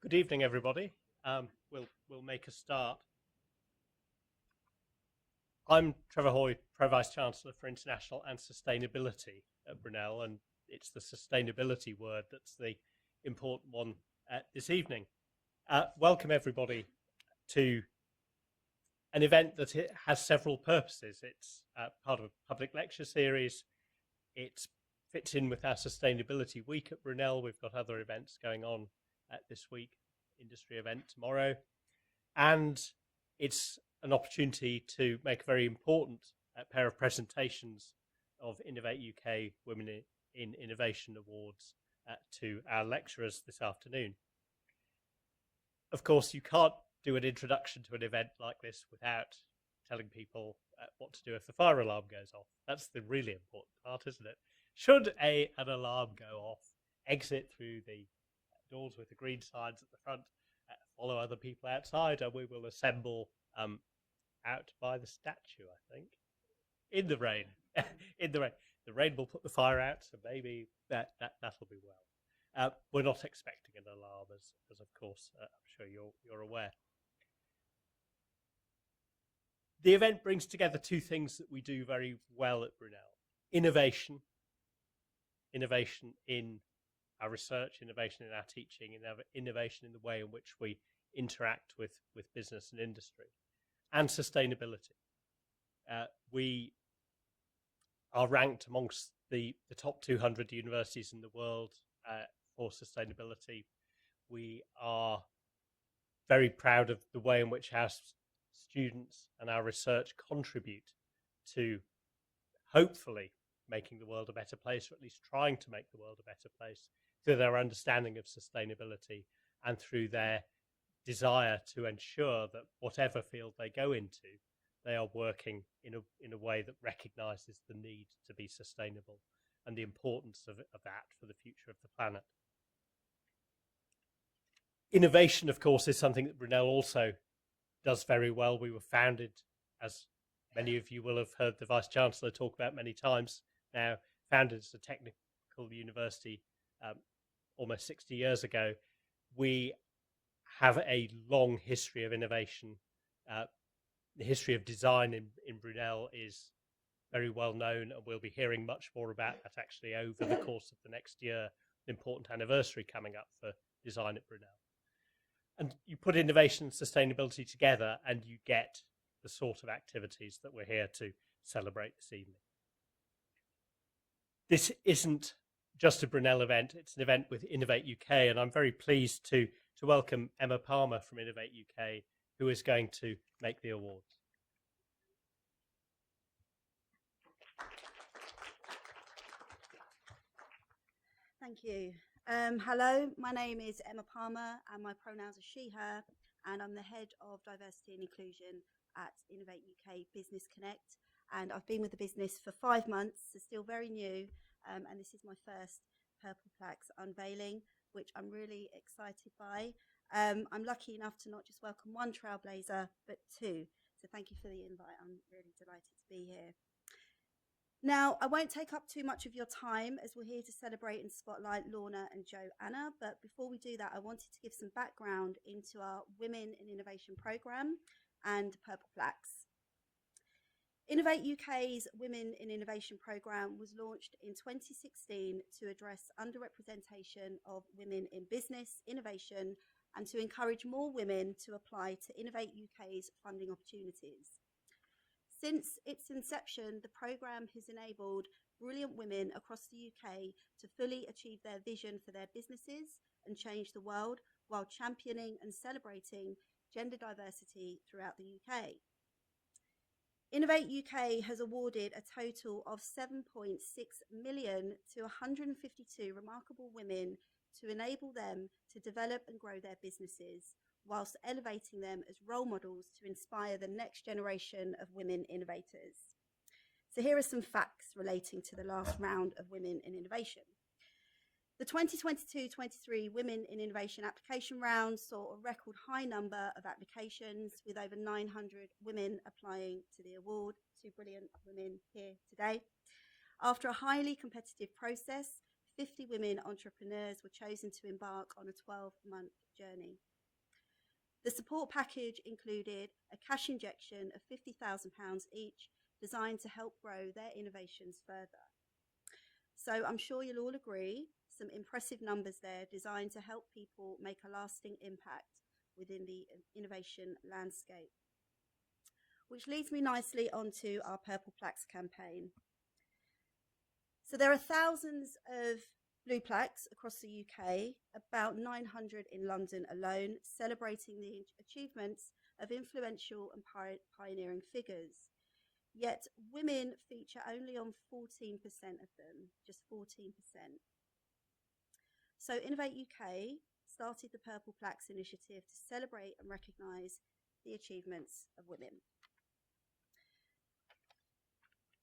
Good evening, everybody. We'll make a start. I'm Trevor Hoy, Pro-Vice Chancellor for International and Sustainability at Brunel, and it's the sustainability word that's the important one this evening. Welcome, everybody, to an event that has several purposes. It's part of a public lecture series. It fits in with our Sustainability Week at Brunel. We've got other events going on this week, industry event tomorrow, and it's an opportunity to make a very important pair of presentations of Innovate UK Women in Innovation Awards to our lecturers this afternoon. Of course, you can't do an introduction to an event like this without telling people what to do if the fire alarm goes off. That's the really important part, isn't it? Should an alarm go off, exit through the doors with the green signs at the front, follow other people outside, and we will assemble out by the statue, I think, in the rain. In the rain. The rain will put the fire out, so maybe that'll be well. We're not expecting an alarm, as of course I'm sure you're aware. The event brings together two things that we do very well at Brunel: innovation in our research, innovation in our teaching, innovation in the way in which we interact with business and industry, and sustainability. We are ranked amongst the top 200 universities in the world for sustainability. We are very proud of the way in which our students and our research contribute to hopefully making the world a better place, or at least trying to make the world a better place, through their understanding of sustainability and through their desire to ensure that whatever field they go into, they are working in a way that recognises the need to be sustainable and the importance of that for the future of the planet. Innovation, of course, is something that Brunel also does very well. We were founded, as many of you will have heard the Vice-Chancellor talk about many times now, founded as a technical university almost 60 years ago. We have a long history of innovation. The history of design in Brunel is very well known, and we'll be hearing much more about that actually over the course of the next year, an important anniversary coming up for design at Brunel. And you put innovation and sustainability together and you get the sort of activities that we're here to celebrate this evening. This isn't just a Brunel event, it's an event with Innovate UK, and I'm very pleased to welcome Emma Palmer from Innovate UK, who is going to make the awards. Thank you. Hello, my name is Emma Palmer and my pronouns are she, her, and I'm the Head of Diversity and Inclusion at Innovate UK Business Connect. And I've been with the business for 5 months, so still very new, and this is my first Purple Plaques unveiling, which I'm really excited by. I'm lucky enough to not just welcome one trailblazer, but two. So thank you for the invite. I'm really delighted to be here. Now, I won't take up too much of your time as we're here to celebrate and spotlight Lorna and Joanna. But before we do that, I wanted to give some background into our Women in Innovation programme and Purple Plaques. Innovate UK's Women in Innovation programme was launched in 2016 to address underrepresentation of women in business, innovation, and to encourage more women to apply to Innovate UK's funding opportunities. Since its inception, the programme has enabled brilliant women across the UK to fully achieve their vision for their businesses and change the world while championing and celebrating gender diversity throughout the UK. Innovate UK has awarded a total of 7.6 million to 152 remarkable women to enable them to develop and grow their businesses, whilst elevating them as role models to inspire the next generation of women innovators. So here are some facts relating to the last round of Women in Innovation. The 2022-23 Women in Innovation application round saw a record high number of applications, with over 900 women applying to the award. Two brilliant women here today. After a highly competitive process, 50 women entrepreneurs were chosen to embark on a 12-month journey. The support package included a cash injection of £50,000 each, designed to help grow their innovations further. So I'm sure you'll all agree, some impressive numbers there designed to help people make a lasting impact within the innovation landscape. Which leads me nicely onto our Purple Plaques campaign. So there are thousands of blue plaques across the UK, about 900 in London alone, celebrating the achievements of influential and pioneering figures. Yet women feature only on 14% of them, just 14%. So Innovate UK started the Purple Plaques initiative to celebrate and recognise the achievements of women.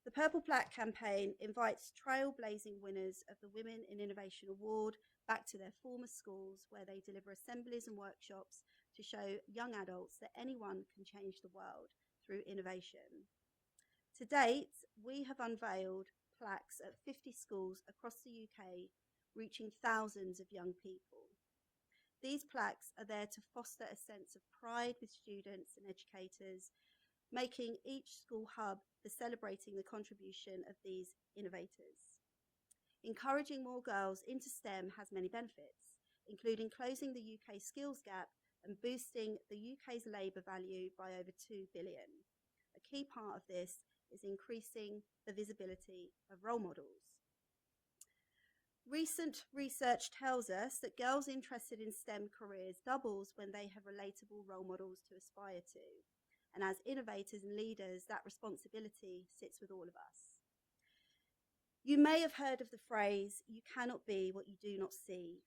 The Purple Plaque campaign invites trailblazing winners of the Women in Innovation Award back to their former schools, where they deliver assemblies and workshops to show young adults that anyone can change the world through innovation. To date, we have unveiled plaques at 50 schools across the UK, reaching thousands of young people. These plaques are there to foster a sense of pride with students and educators, making each school hub for celebrating the contribution of these innovators. Encouraging more girls into STEM has many benefits, including closing the UK skills gap and boosting the UK's labour value by over 2 billion. A key part of this is increasing the visibility of role models. Recent research tells us that girls interested in STEM careers doubles when they have relatable role models to aspire to. And as innovators and leaders, that responsibility sits with all of us. You may have heard of the phrase, "You cannot be what you do not see."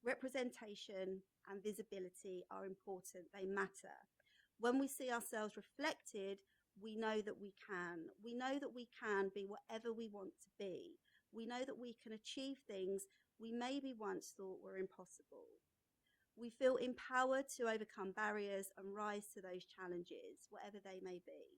Representation and visibility are important, they matter. When we see ourselves reflected, we know that we can. We know that we can be whatever we want to be. We know that we can achieve things we maybe once thought were impossible. We feel empowered to overcome barriers and rise to those challenges, whatever they may be.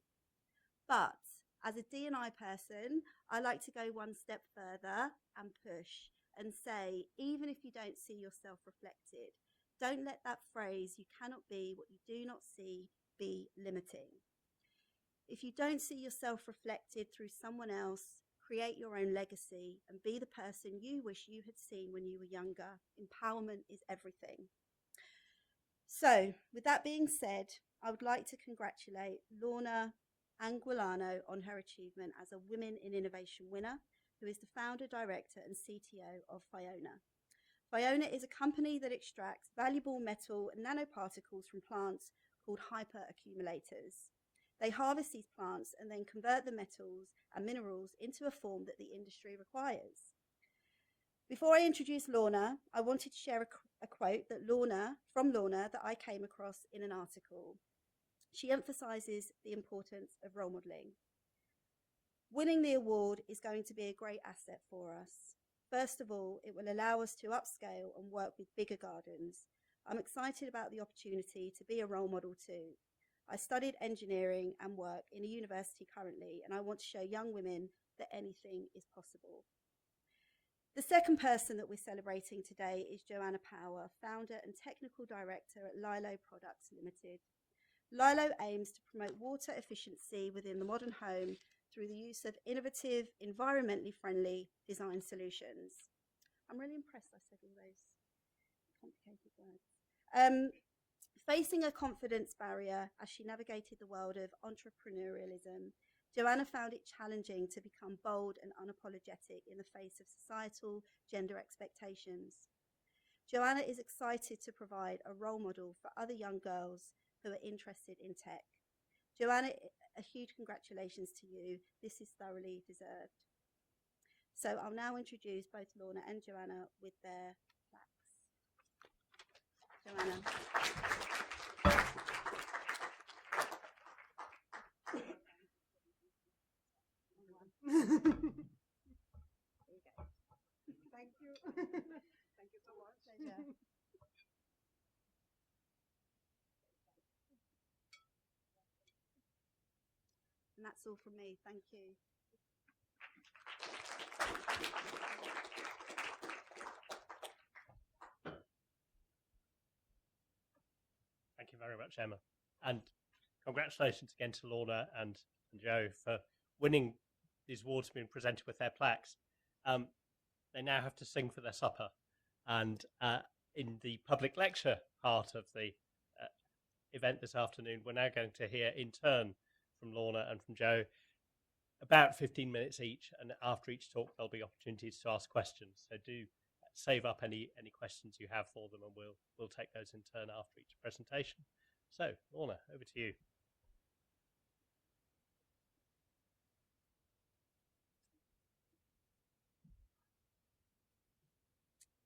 But as a D&I person, I like to go one step further and push and say, even if you don't see yourself reflected, don't let that phrase, "you cannot be what you do not see," be limiting. If you don't see yourself reflected through someone else, create your own legacy and be the person you wish you had seen when you were younger. Empowerment is everything. So, with that being said, I would like to congratulate Lorna Anguilano on her achievement as a Women in Innovation winner, who is the founder, director and CTO of Phyona. Phyona is a company that extracts valuable metal and nanoparticles from plants called hyperaccumulators. They harvest these plants and then convert the metals and minerals into a form that the industry requires. Before I introduce Lorna, I wanted to share a quote from Lorna that I came across in an article. She emphasises the importance of role modelling. Winning the award is going to be a great asset for us. First of all, it will allow us to upscale and work with bigger gardens. I'm excited about the opportunity to be a role model too. I studied engineering and work in a university currently, and I want to show young women that anything is possible. The second person that we're celebrating today is Joanna Power, founder and technical director at Lilo Products Limited. Lilo aims to promote water efficiency within the modern home through the use of innovative, environmentally friendly design solutions. I'm really impressed I said all those complicated words. Facing a confidence barrier as she navigated the world of entrepreneurialism, Joanna found it challenging to become bold and unapologetic in the face of societal gender expectations. Joanna is excited to provide a role model for other young girls who are interested in tech. Joanna, a huge congratulations to you. This is thoroughly deserved. So I'll now introduce both Lorna and Joanna with their plaques. Joanna. There you go. Thank you. Thank you so much. Pleasure. And that's all from me. Thank you. you very much, Emma. And congratulations again to Lorna and Joe for winning these awards, being presented with their plaques. They now have to sing for their supper. And in the public lecture part of the event this afternoon, we're now going to hear in turn from Lorna and from Joe about 15 minutes each. And after each talk, there'll be opportunities to ask questions. So do save up any questions you have for them, and we'll take those in turn after each presentation. So, Lorna, over to you.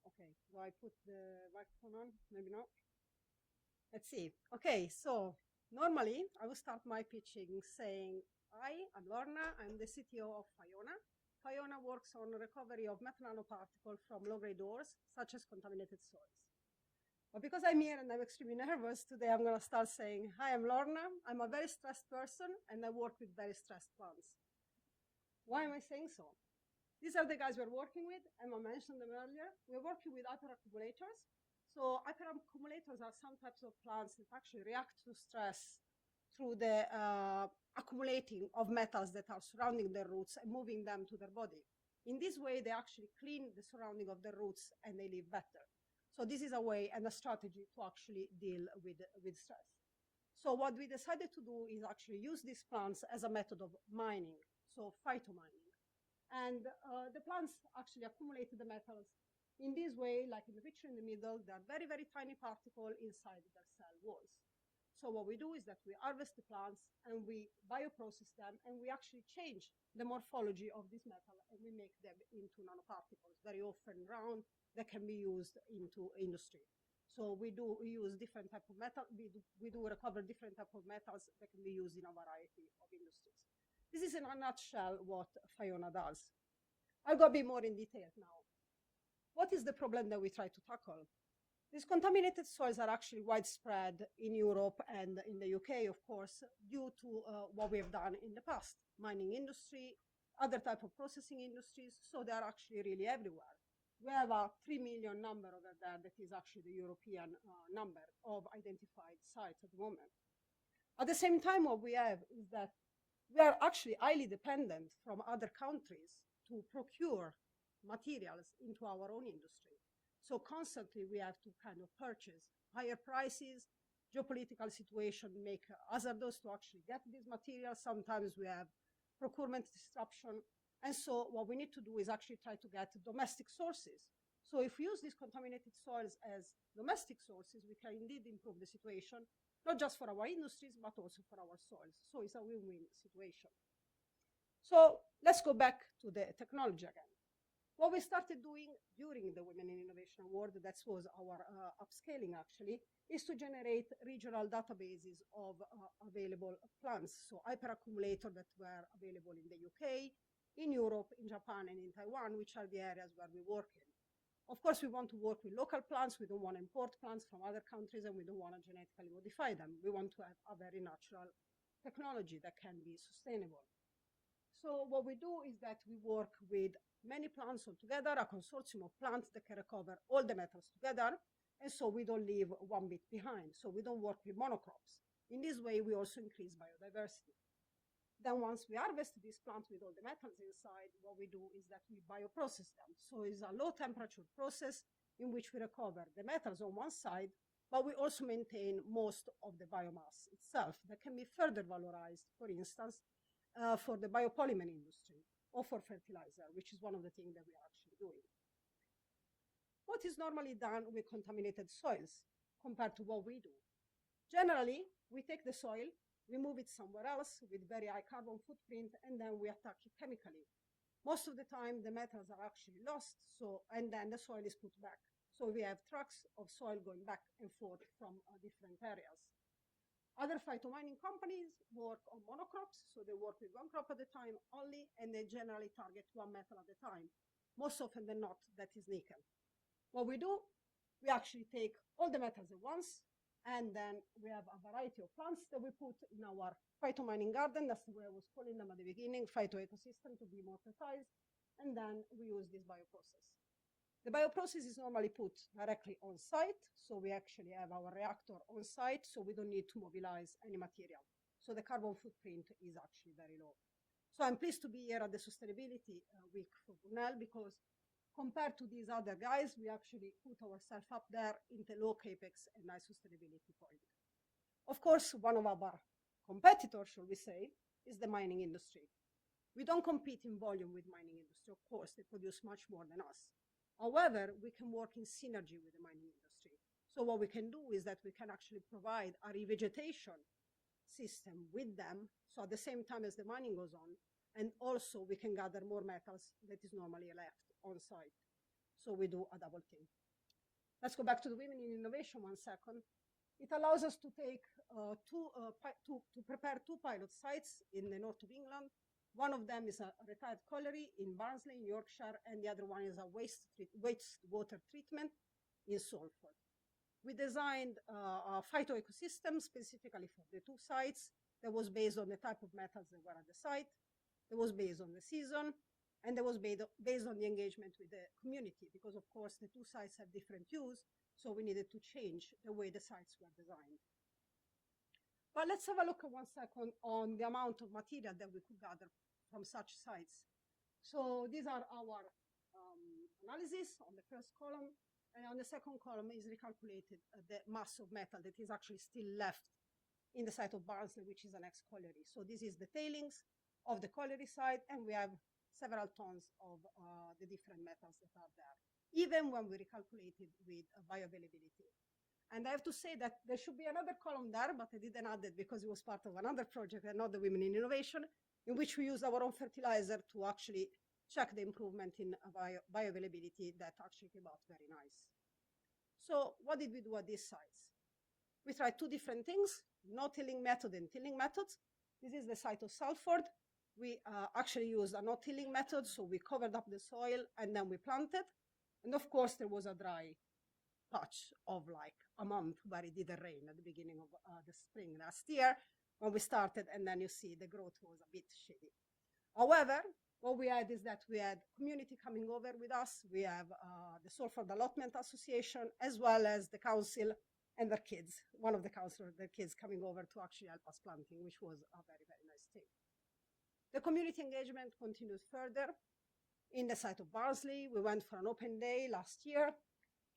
Okay, do I put the microphone on? Maybe not. Let's see. Okay, so normally I will start my pitching saying, hi, I'm Lorna, I'm the CTO of Phyona. Phyona works on recovery of metal nanoparticles from low-grade ores, such as contaminated soils. But because I'm here and I'm extremely nervous, today I'm going to start saying, hi, I'm Lorna. I'm a very stressed person, and I work with very stressed plants. Why am I saying so? These are the guys we're working with. Emma mentioned them earlier. We're working with hyperaccumulators. So hyperaccumulators are some types of plants that actually react to stress through the accumulating of metals that are surrounding their roots and moving them to their body. In this way, they actually clean the surrounding of their roots and they live better. So this is a way and a strategy to actually deal with stress. So what we decided to do is actually use these plants as a method of mining, so phytomining. And the plants actually accumulate the metals in this way, like in the picture in the middle. They are very, very tiny particles inside their cell walls. So what we do is that we harvest the plants and we bioprocess them, and we actually change the morphology of this metal, and we make them into nanoparticles, very often round, that can be used into industry. So we use different type of metal. We do recover different type of metals that can be used in a variety of industries. This is in a nutshell what Phyona does. I'll go a bit more in detail now. What is the problem that we try to tackle? These contaminated soils are actually widespread in Europe and in the UK, of course, due to what we have done in the past, mining industry, other type of processing industries, so they are actually really everywhere. We have a 3 million number over there that is actually the European number of identified sites at the moment. At the same time, what we have is that we are actually highly dependent from other countries to procure materials into our own industry. So constantly we have to kind of purchase higher prices. Geopolitical situation make hazardous to actually get these materials. Sometimes we have procurement disruption. And so what we need to do is actually try to get domestic sources. So if we use these contaminated soils as domestic sources, we can indeed improve the situation, not just for our industries, but also for our soils. So it's a win-win situation. So let's go back to the technology again. What we started doing during the Women in Innovation Award, that was our upscaling actually, is to generate regional databases of available plants. So hyperaccumulator that were available in the UK, in Europe, in Japan, and in Taiwan, which are the areas where we work in. Of course, we want to work with local plants. We don't want to import plants from other countries, and we don't want to genetically modify them. We want to have a very natural technology that can be sustainable. So what we do is that we work with many plants all together, a consortium of plants that can recover all the metals together, and so we don't leave one bit behind. So we don't work with monocrops. In this way, we also increase biodiversity. Then once we harvest these plants with all the metals inside, what we do is that we bioprocess them. So it's a low temperature process in which we recover the metals on one side, but we also maintain most of the biomass itself that can be further valorized, for instance, for the biopolymer industry or for fertilizer, which is one of the things that we are actually doing. What is normally done with contaminated soils compared to what we do? Generally, we take the soil, we move it somewhere else with very high carbon footprint, and then we attack it chemically. Most of the time, the metals are actually lost, and then the soil is put back. So we have trucks of soil going back and forth from different areas. Other phytomining companies work on monocrops, so they work with one crop at a time only, and they generally target one metal at a time. Most often than not, that is nickel. What we do, we actually take all the metals at once, and then we have a variety of plants that we put in our phytomining garden. That's the way I was calling them at the beginning, phytoecosystem to be more precise. And then we use this bioprocess. The bioprocess is normally put directly on site. So we actually have our reactor on site, so we don't need to mobilize any material. So the carbon footprint is actually very low. So I'm pleased to be here at the Sustainability Week for Brunel, because compared to these other guys, we actually put ourselves up there in the low capex and high sustainability point. Of course, one of our competitors, shall we say, is the mining industry. We don't compete in volume with mining industry. Of course, they produce much more than us. However, we can work in synergy with the mining industry. So what we can do is that we can actually provide a revegetation system with them, so at the same time as the mining goes on, and also we can gather more metals that is normally left on site. So we do a double thing. Let's go back to the Women in Innovation 1 second. It allows us to take to prepare 2 pilot sites in the north of England. One of them is a retired colliery in Barnsley, in Yorkshire, and the other one is a wastewater treatment in Salford. We designed a phytoecosystem specifically for the 2 sites that was based on the type of metals that were at the site, that was based on the season, and that was based on the engagement with the community, because of course the 2 sites have different use, so we needed to change the way the sites were designed. But let's have a look at 1 second on the amount of material that we could gather from such sites. So these are our analysis on the first column, and on the second column is recalculated the mass of metal that is actually still left in the site of Barnsley, which is an ex-colliery. So this is the tailings of the colliery site, and we have several tons of the different metals that are there, even when we recalculated with bioavailability. And I have to say that there should be another column there, but I didn't add it because it was part of another project and not the Women in Innovation, in which we used our own fertilizer to actually check the improvement in bioavailability that actually came out very nice. So what did we do at these sites? We tried 2 different things, no-tilling method and tilling methods. This is the site of Salford. We actually used a no-tilling method, so we covered up the soil and then we planted. And of course, there was a dry patch of like a month where it didn't rain at the beginning of the spring last year when we started, and then you see the growth was a bit shady. However, what we had is that we had community coming over with us. We have the Salford Allotment Association, as well as the council and their kids, one of the councillors, their kids coming over to actually help us planting, which was a very, very nice thing. The community engagement continues further. In the site of Barnsley, we went for an open day last year.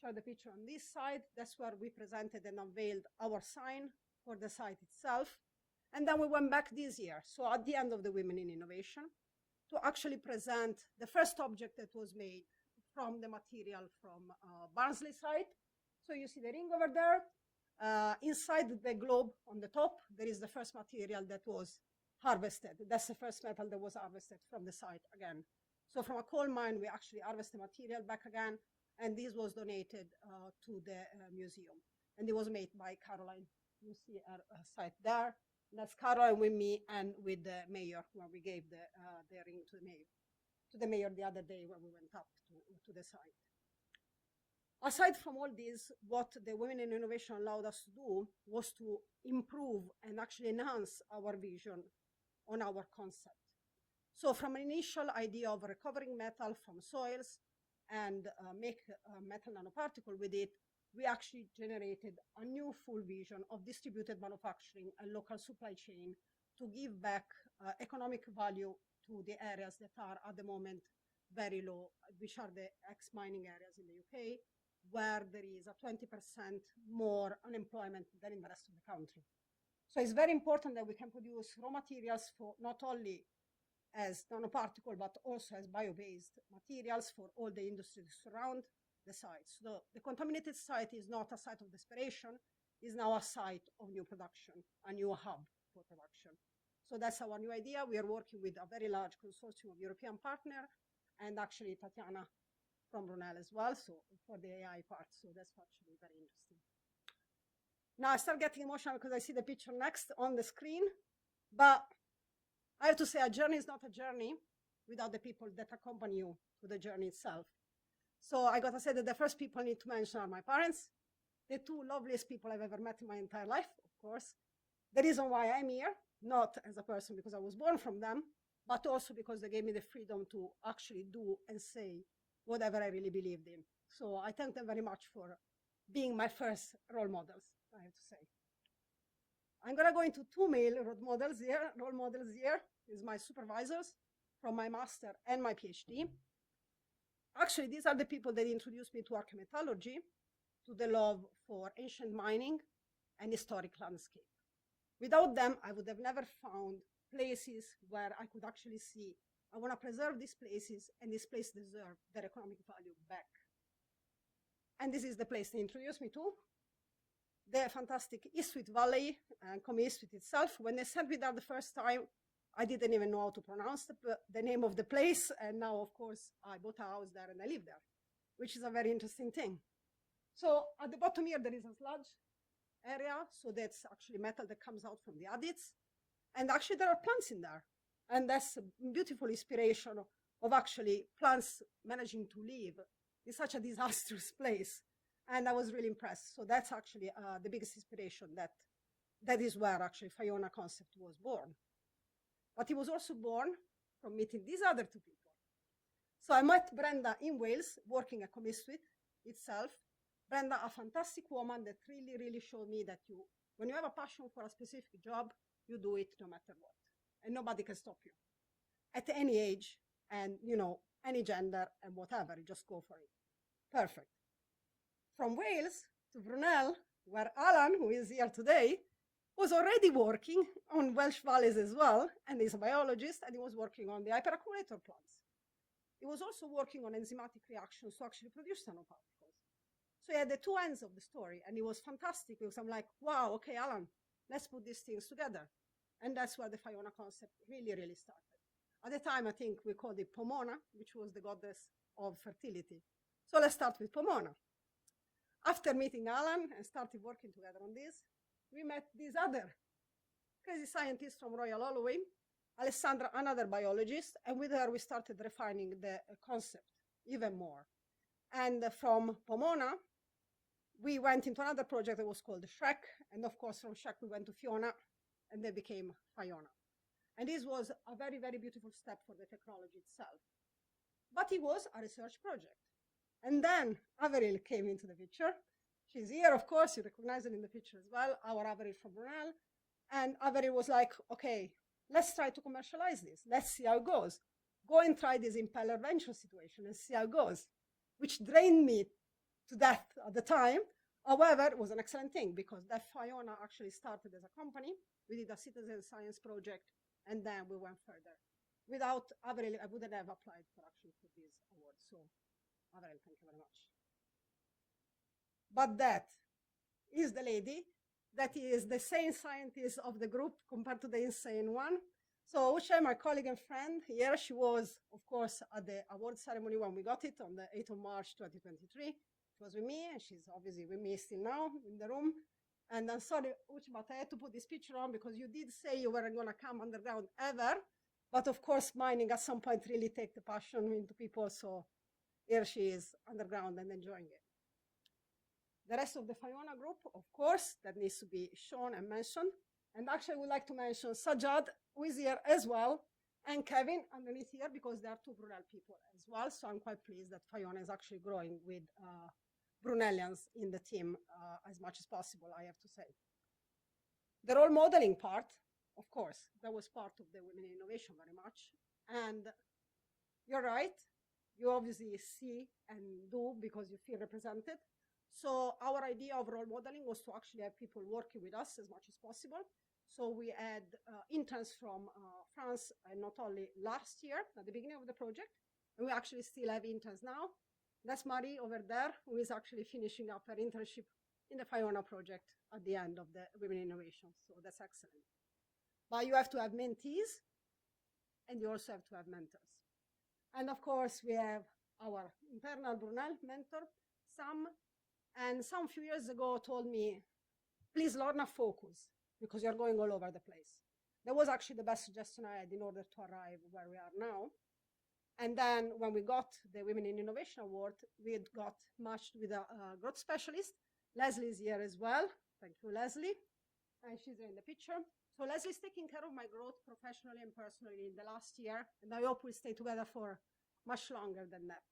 Show the picture on this side. That's where we presented and unveiled our sign for the site itself. And then we went back this year, so at the end of the Women in Innovation, to actually present the first object that was made from the material from Barnsley site. So you see the ring over there. Inside the globe on the top, there is the first material that was harvested. That's the first metal that was harvested from the site again. So from a coal mine, we actually harvested the material back again, and this was donated to the museum. And it was made by Caroline. You see our site there. That's Caroline with me and with the mayor when we gave the ring to the mayor the other day when we went up to the site. Aside from all this, what the Women in Innovation allowed us to do was to improve and actually enhance our vision on our concept. So from an initial idea of recovering metal from soils and make metal nanoparticle with it, we actually generated a new full vision of distributed manufacturing and local supply chain to give back economic value to the areas that are at the moment very low, which are the ex-mining areas in the UK, where there is a 20% more unemployment than in the rest of the country. So it's very important that we can produce raw materials for not only as nanoparticle, but also as bio-based materials for all the industries surround the sites. So the contaminated site is not a site of desperation, is now a site of new production, a new hub for production. So that's our new idea. We are working with a very large consortium of European partners, and actually Tatiana from Brunel as well, so for the AI part. So that's actually very interesting. Now I start getting emotional because I see the picture next on the screen, but I have to say a journey is not a journey without the people that accompany you to the journey itself. So I got to say that the first people I need to mention are my parents, the 2 loveliest people I've ever met in my entire life, of course. The reason why I'm here, not as a person because I was born from them, but also because they gave me the freedom to actually do and say whatever I really believed in. So I thank them very much for being my first role models, I have to say. I'm going to go into two male role models here. Is my supervisors from my master and my PhD. Actually, these are the people that introduced me to archaeometallurgy, to the love for ancient mining and historic landscape. Without them, I would have never found places where I could actually see, I want to preserve these places, and this place deserves their economic value back. And this is the place they introduced me to, the fantastic Eastwit Valley, and Eastwit itself. When they sent me there the first time, I didn't even know how to pronounce the name of the place. And now, of course, I bought a house there and I live there, which is a very interesting thing. So at the bottom here, there is a sludge area. So that's actually metal that comes out from the adits. And actually, there are plants in there. And that's a beautiful inspiration of actually plants managing to live in such a disastrous place. And I was really impressed. So that's actually the biggest inspiration. That is where actually Phyona concept was born. But it was also born from meeting these other two people. So I met Brenda in Wales, working at Eastwit itself. Brenda, a fantastic woman that really, really showed me that when you have a passion for a specific job, you do it no matter what. And nobody can stop you. At any age and, any gender and whatever, you just go for it. Perfect. From Wales to Brunel, where Alan, who is here today, was already working on Welsh valleys as well, and he's a biologist, and he was working on the hyperaccumulator plants. He was also working on enzymatic reactions to actually produce nanoparticles. So he had the two ends of the story, and it was fantastic because I'm like, wow, okay, Alan, let's put these things together. And that's where the Phyona concept really, really started. At the time, I think we called it Pomona, which was the goddess of fertility. So let's start with Pomona. After meeting Alan and started working together on this, we met this other crazy scientist from Royal Holloway, Alessandra, another biologist, and with her we started refining the concept even more. And from Pomona, we went into another project that was called Shrek, and of course from Shrek we went to Phyona, and they became Phyona. And this was a very, very beautiful step for the technology itself. But it was a research project. And then Averil came into the picture. She's here, of course, you recognize her in the picture as well, our Averil from Brunel. And Averil was like, okay, let's try to commercialize this. Let's see how it goes. Go and try this impeller venture situation and see how it goes, which drained me to death at the time. However, it was an excellent thing because that Phyona actually started as a company. We did a citizen science project, and then we went further. Without Averil, I wouldn't have applied for this award. So, Averil, thank you very much. But that is the lady that is the sane scientist of the group compared to the insane one. So Uche, my colleague and friend here, she was, of course, at the award ceremony when we got it on the 8th of March, 2023. She was with me, and she's obviously with me still now in the room. And I'm sorry, Uche, but I had to put this picture on because you did say you weren't going to come underground ever. But of course, mining at some point really take the passion into people. So here she is underground and enjoying it. The rest of the Phyona group, of course, that needs to be shown and mentioned. And actually, I would like to mention Sajad, who is here as well, and Kevin underneath here, because they are two Brunel people as well. So I'm quite pleased that Phyona is actually growing with Brunelians in the team as much as possible, I have to say. The role modeling part, of course, that was part of the Women in Innovation very much. And you're right, you obviously see and do because you feel represented. So our idea of role modeling was to actually have people working with us as much as possible. So we had interns from France, and not only last year at the beginning of the project, and we actually still have interns now. That's Marie over there, who is actually finishing up her internship in the Phyona project at the end of the Women in Innovation. So that's excellent. But you have to have mentees, and you also have to have mentors. And of course, we have our internal Brunel mentor, Sam. And some few years ago told me, please, Lorna, focus, because you're going all over the place. That was actually the best suggestion I had in order to arrive where we are now. And then when we got the Women in Innovation Award, we had got matched with a growth specialist. Leslie is here as well. Thank you, Leslie. And she's in the picture. So Leslie's taking care of my growth professionally and personally in the last year. And I hope we'll stay together for much longer than that.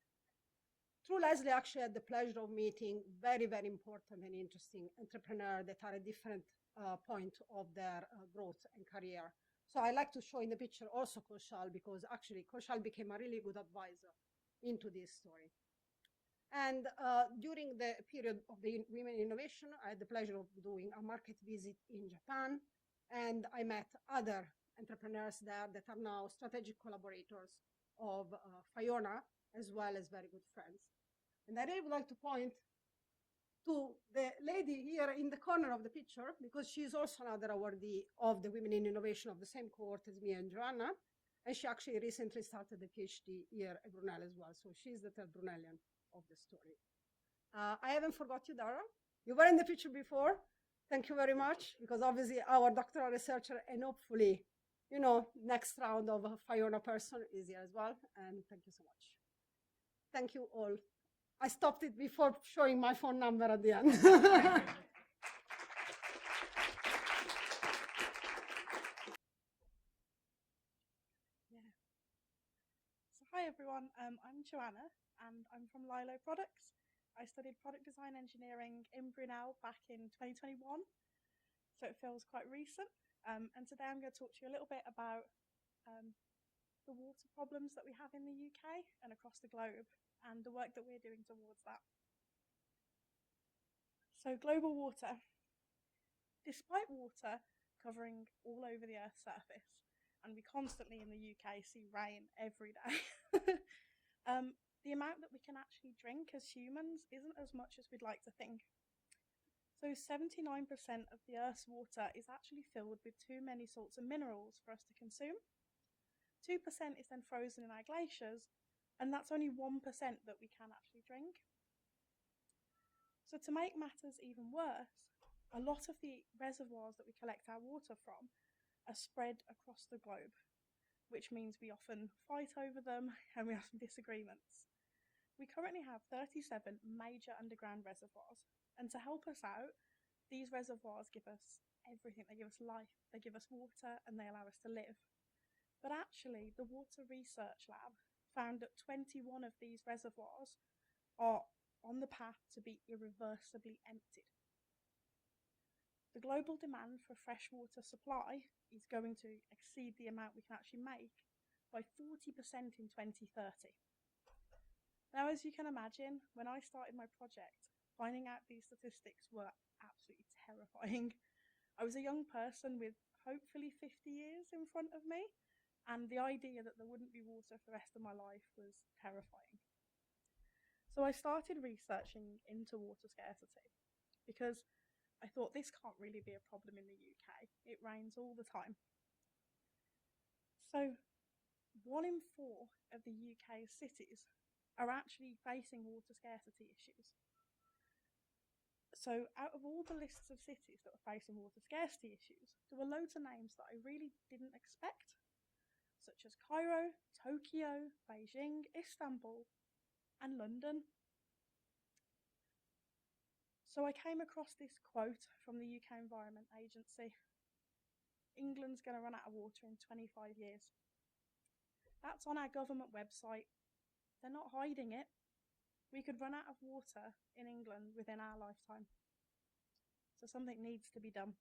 through Leslie, I actually had the pleasure of meeting very, very important and interesting entrepreneurs that are at different point of their growth and career. So I like to show in the picture also Kaushal, because actually Kaushal became a really good advisor into this story. And during the period of the Women in Innovation, I had the pleasure of doing a market visit in Japan, and I met other entrepreneurs there that are now strategic collaborators of Phyona, as well as very good friends. And I really would like to point to the lady here in the corner of the picture, because she's also another awardee of the Women in Innovation of the same cohort as me and Joanna. And she actually recently started the PhD here at Brunel as well. So she's the third Brunelian of the story. I haven't forgot you, Dara. You were in the picture before. Thank you very much, because obviously our doctoral researcher and hopefully, you know, next round of a Phyona person is here as well. And thank you so much. Thank you all. I stopped it before showing my phone number at the end. Hi everyone, I'm Joanna and I'm from Lilo Products. I studied product design engineering in Brunel back in 2021, so it feels quite recent. And today I'm going to talk to you a little bit about the water problems that we have in the UK and across the globe, and the work that we're doing towards that. So global water. Despite water covering all over the Earth's surface, and we constantly in the UK see rain every day, the amount that we can actually drink as humans isn't as much as we'd like to think. So 79% of the Earth's water is actually filled with too many salts and minerals for us to consume. 2% is then frozen in our glaciers, and that's only 1% that we can actually drink. So to make matters even worse, a lot of the reservoirs that we collect our water from are spread across the globe, which means we often fight over them and we have some disagreements. We currently have 37 major underground reservoirs, and to help us out, these reservoirs give us everything. They give us life, they give us water, and they allow us to live. But actually, the Water Research Lab found that 21 of these reservoirs are on the path to be irreversibly emptied. The global demand for freshwater supply is going to exceed the amount we can actually make by 40% in 2030. Now, as you can imagine, when I started my project, finding out these statistics were absolutely terrifying. I was a young person with hopefully 50 years in front of me, and the idea that there wouldn't be water for the rest of my life was terrifying. So I started researching into water scarcity because I thought this can't really be a problem in the UK. It rains all the time. So 1 in 4 of the UK's cities are actually facing water scarcity issues. So out of all the lists of cities that are facing water scarcity issues, there were loads of names that I really didn't expect, such as Cairo, Tokyo, Beijing, Istanbul, and London. So I came across this quote from the UK Environment Agency: England's going to run out of water in 25 years. That's on our government website. They're not hiding it. We could run out of water in England within our lifetime. So something needs to be done.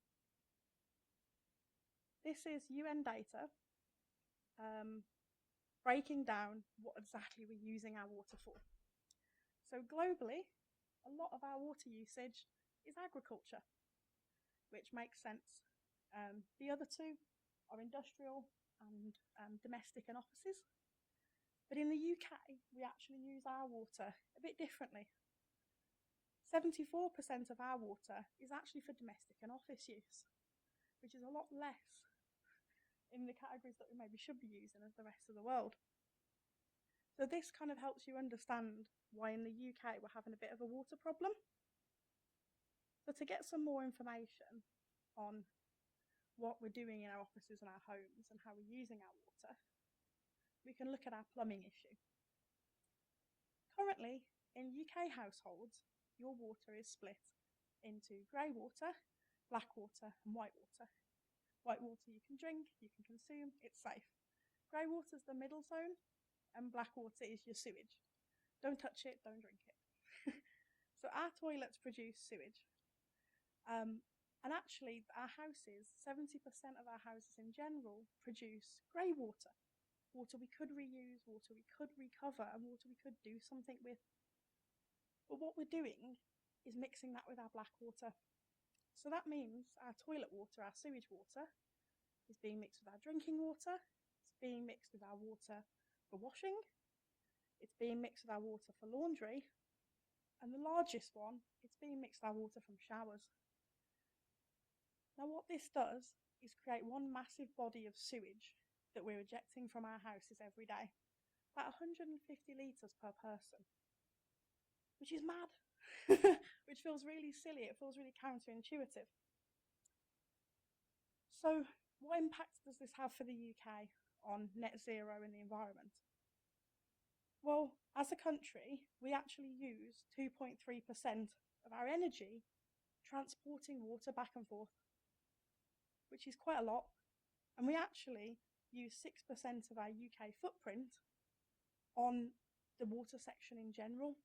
This is UN data breaking down what exactly we're using our water for. So globally, a lot of our water usage is agriculture, which makes sense. The other two are industrial and domestic and offices. But in the UK, we actually use our water a bit differently. 74% of our water is actually for domestic and office use, which is a lot less in the categories that we maybe should be using as the rest of the world. So this kind of helps you understand why in the UK we're having a bit of a water problem. So to get some more information on what we're doing in our offices and our homes and how we're using our water, we can look at our plumbing issue. Currently, in UK households, your water is split into grey water, black water and white water. White water you can drink, you can consume, it's safe. Grey water is the middle zone, and black water is your sewage. don't touch it, don't drink it. So our toilets produce sewage. And actually, our houses, 70% of our houses in general, produce grey water. Water we could reuse, water we could recover, and water we could do something with. But what we're doing is mixing that with our black water. So that means our toilet water, our sewage water, is being mixed with our drinking water, it's being mixed with our water for washing, it's being mixed with our water for laundry, and the largest one, it's being mixed with our water from showers. Now what this does is create one massive body of sewage that we're ejecting from our houses every day, about 150 litres per person, which is mad, which feels really silly, it feels really counterintuitive. So what impact does this have for the UK on net zero in the environment? Well, as a country, we actually use 2.3% of our energy transporting water back and forth, which is quite a lot. And we actually use 6% of our UK footprint on the water section in general.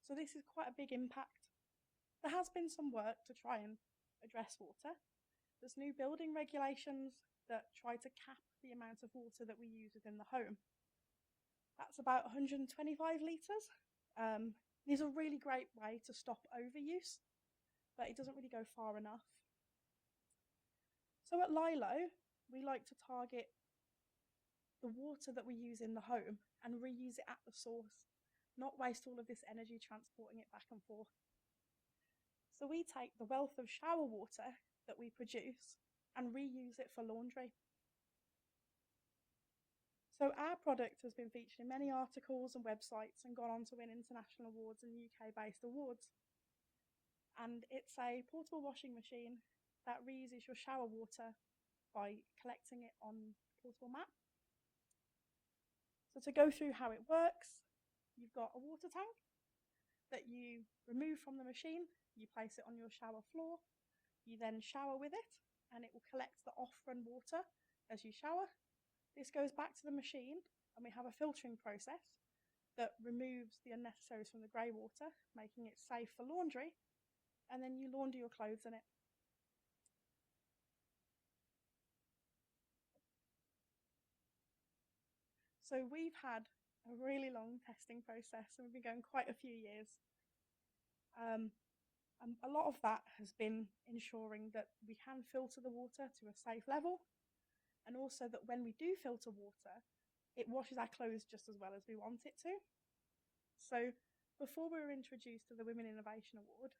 So this is quite a big impact. There has been some work to try and address water. There's new building regulations that try to cap the amount of water that we use within the home. That's about 125 litres. These are a really great way to stop overuse, but it doesn't really go far enough. So at Lilo, we like to target the water that we use in the home and reuse it at the source, not waste all of this energy transporting it back and forth. So we take the wealth of shower water that we produce and reuse it for laundry. So our product has been featured in many articles and websites and gone on to win international awards and UK-based awards. And it's a portable washing machine that reuses your shower water by collecting it on a portable mat. So to go through how it works, you've got a water tank that you remove from the machine, you place it on your shower floor, you then shower with it, and it will collect the off-run water as you shower. This goes back to the machine, and we have a filtering process that removes the unnecessaries from the grey water, making it safe for laundry, and then you launder your clothes in it. So we've had a really long testing process, and we've been going quite a few years. And a lot of that has been ensuring that we can filter the water to a safe level, and also that when we do filter water, it washes our clothes just as well as we want it to. So before we were introduced to the Women Innovation Award,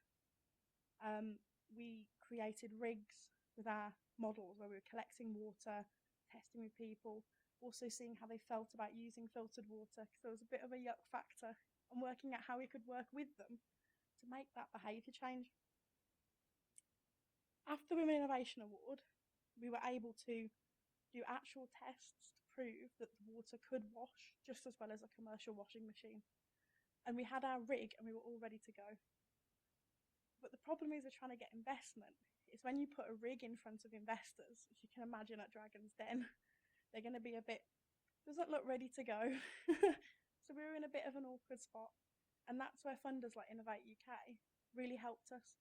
we created rigs with our models where we were collecting water, testing with people, also seeing how they felt about using filtered water, because there was a bit of a yuck factor, and working out how we could work with them to make that behaviour change. After the Women Innovation Award, we were able to do actual tests to prove that the water could wash just as well as a commercial washing machine. And we had our rig and we were all ready to go. But the problem is we're trying to get investment. It's when you put a rig in front of investors, as you can imagine at Dragon's Den, they're going to be a bit, doesn't look ready to go. So we were in a bit of an awkward spot. And that's where funders like Innovate UK really helped us,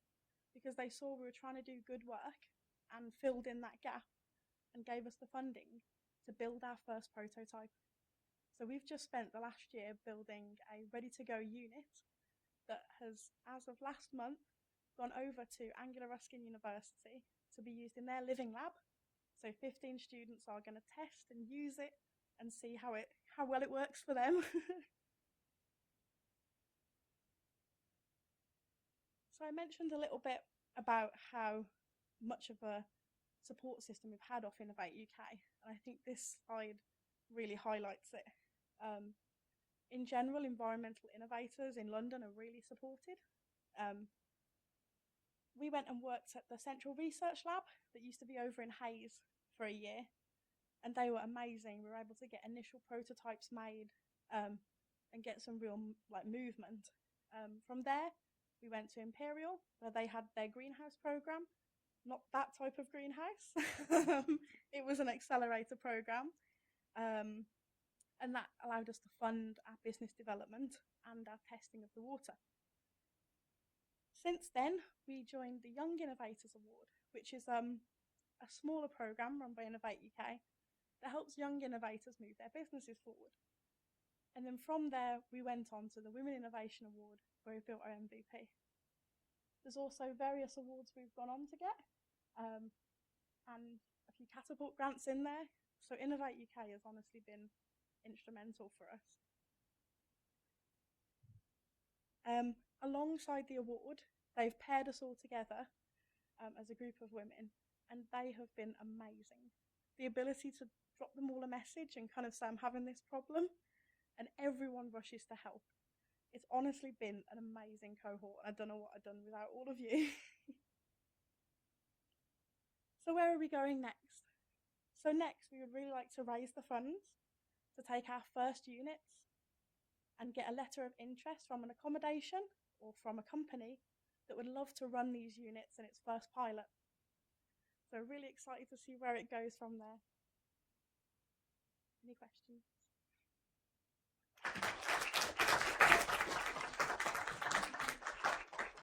because they saw we were trying to do good work and filled in that gap and gave us the funding to build our first prototype. So we've just spent the last year building a ready-to-go unit that has, as of last month, gone over to Anglia Ruskin University to be used in their living lab. So 15 students are going to test and use it and see how well it works for them. So I mentioned a little bit about how much of a support system we've had off Innovate UK, and I think this slide really highlights it. In general, environmental innovators in London are really supported. We went and worked at the Central Research Lab that used to be over in Hayes for a year, and they were amazing. We were able to get initial prototypes made and get some real movement. From there, we went to Imperial, where they had their greenhouse program. Not that type of greenhouse. It was an accelerator program. and that allowed us to fund our business development and our testing of the water. Since then, we joined the Young Innovators Award, which is a smaller programme run by Innovate UK that helps young innovators move their businesses forward. And then from there, we went on to the Women Innovation Award, where we built our MVP. There's also various awards we've gone on to get, and a few catapult grants in there. So Innovate UK has honestly been instrumental for us. Alongside the award, they've paired us all together as a group of women, and they have been amazing. The ability to drop them all a message and kind of say, I'm having this problem, and everyone rushes to help. It's honestly been an amazing cohort. I don't know what I've done without all of you. So where are we going next? So next, we would really like to raise the funds to take our first units and get a letter of interest from an accommodation or from a company that would love to run these units in its first pilot. So really excited to see where it goes from there. Any questions?